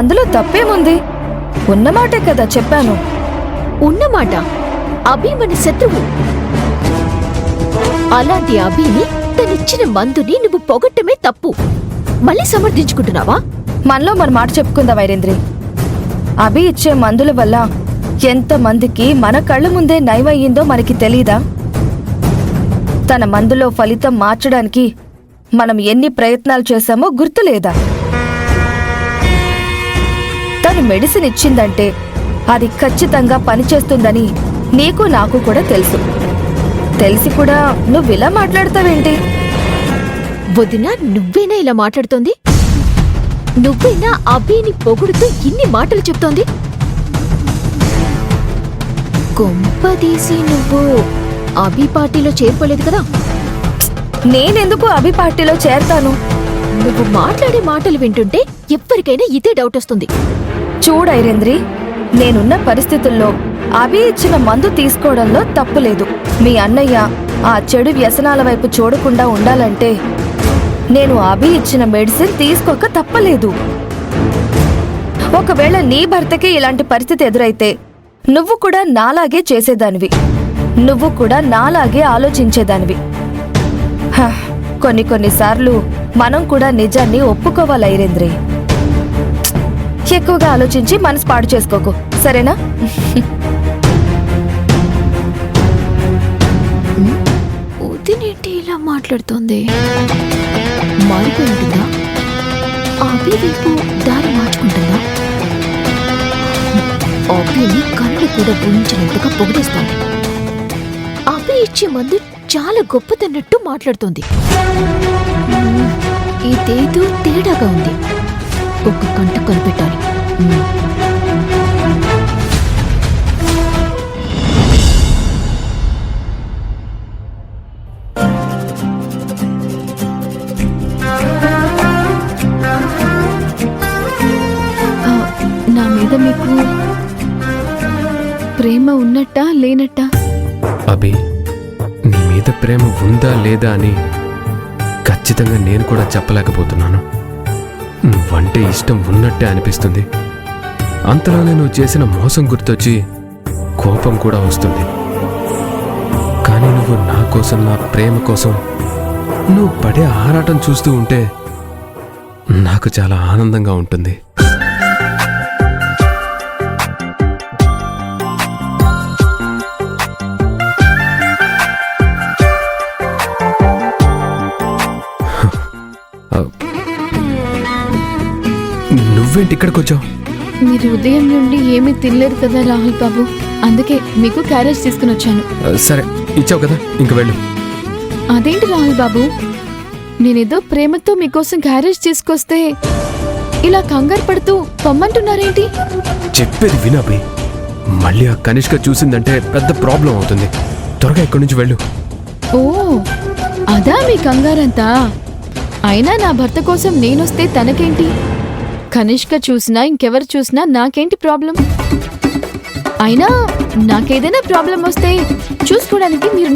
అందులో తప్పేముంది? ఉన్నమాటే కదా చెప్పాను. ఉన్నమాట. అభి మన శత్రువు. అలాంటి అభిని తనిచ్చిన మందుని నువ్వు పొగట్టమే తప్పు. మళ్ళీ సమర్థించుకుంటున్నావా? మనలో మన మాట చెప్పుకుందా వైరేంద్రి? అభి ఇచ్చే మందుల వల్ల ఎంతమందికి మన కళ్ళ ముందే నయమయ్యిందో మనకి తెలీదా? తన మందులో ఫలితం మార్చడానికి మనం ఎన్ని ప్రయత్నాలు చేశామో గుర్తులేదా? తను మెడిసిన్ ఇచ్చిందంటే అది ఖచ్చితంగా పనిచేస్తుందని నీకు నాకు కూడా తెలుసు. తెలిసి కూడా నువ్విలా మాట్లాడతావేంటి? వదిన, నువ్వేనా ఇలా మాట్లాడుతోంది? నువ్వేనా అభిని పొగుడుతూ ఇన్ని మాటలు చెప్తోంది? కొంపదీసి నువ్వు అభి పార్టీలో చేరుకోలేదు కదా? నేనెందుకు అభి పార్టీలో చేరతాను? నువ్వు మాట్లాడే మాటలు వింటుంటే ఎవ్వరికైనా ఇదే డౌట్ వస్తుంది. చూడైరేంద్రి, నేనున్న పరిస్థితుల్లో అభి ఇచ్చిన మందు తీసుకోవడంలో తప్పులేదు. మీ అన్నయ్య ఆ చెడు వ్యసనాల వైపు చూడకుండా ఉండాలంటే నేను అభి ఇచ్చిన మెడిసిన్ తీసుకోక తప్పలేదు. ఒకవేళ నీ భర్తకి ఇలాంటి పరిస్థితి ఎదురైతే నువ్వు కూడా నాలాగే చేసేదానివి. నువ్వు కూడా నాలాగే ఆలోచించేదానివి. కొన్నిసార్లు మనం కూడా నిజాన్ని ఒప్పుకోవాలి ఐరేంద్రి. ఎక్కువగా ఆలోచించి మనసు పాడు చేసుకోకు, సరేనా? వదినేంటి ఇలా మాట్లాడుతోంది? మారిపోయింటుందా? అభి వైపు దారి మార్చుకుంటుందా? అభిని కళ్ళు కూడా ఊహించినంతగా పొగిడేస్తాను. అభి ఇచ్చే మందు చాలా గొప్పదన్నట్టు మాట్లాడుతోంది. ఇదేదో తేడాగా ఉంది. ఒక్క కంట కనిపెట్టాలి. నా మీద మీకు ప్రేమ ఉన్నట్టా లేనట్టా? అభి, నీ మీద ప్రేమ ఉందా లేదా అని ఖచ్చితంగా నేను కూడా చెప్పలేకపోతున్నాను. నువ్వంటే ఇష్టం ఉన్నట్టే అనిపిస్తుంది. అంతలోనే నువ్వు చేసిన మోసం గుర్తొచ్చి కోపం కూడా వస్తుంది. కానీ నువ్వు నా కోసం, నా ప్రేమ కోసం నువ్వు పడే ఆరాటం చూస్తూ ఉంటే నాకు చాలా ఆనందంగా ఉంటుంది. నువ్వేంటి ఇక్కడికి వచ్చావు? మీరు ఉదయం నుండి ఏమీ తినలేదు కదా రాహుల్ బాబు, అందుకే మీకు క్యారేజ్ తీసుకుని వచ్చాను. సరే, ఇచ్చావు కదా, ఇంక వెళ్ళు. అదేంటి రాహుల్ బాబు, నేనేదో ప్రేమతో మీకోసం క్యారేజ్ తీసుకొస్తే ఇలా కంగారు పడుతూ పొమ్మంటున్నారేంటి? చెప్పేది వినబి. మళ్ళీ ఆ కనిష్క చూసిందంటే పెద్ద ప్రాబ్లం అవుతుంది. త్వరగా ఇక్కడి నుంచి వెళ్ళు. ఓ, అదా మీ కంగారంతా? అయినా నా భర్త కోసం నేనొస్తే తనకేంటి? కనిష్క చూసినా ఇంకెవరు చూసినా నాకేంటి ప్రాబ్లం? అయినా నాకేదైనా ప్రాబ్లం వస్తే చూసుకోవడానికి మీరు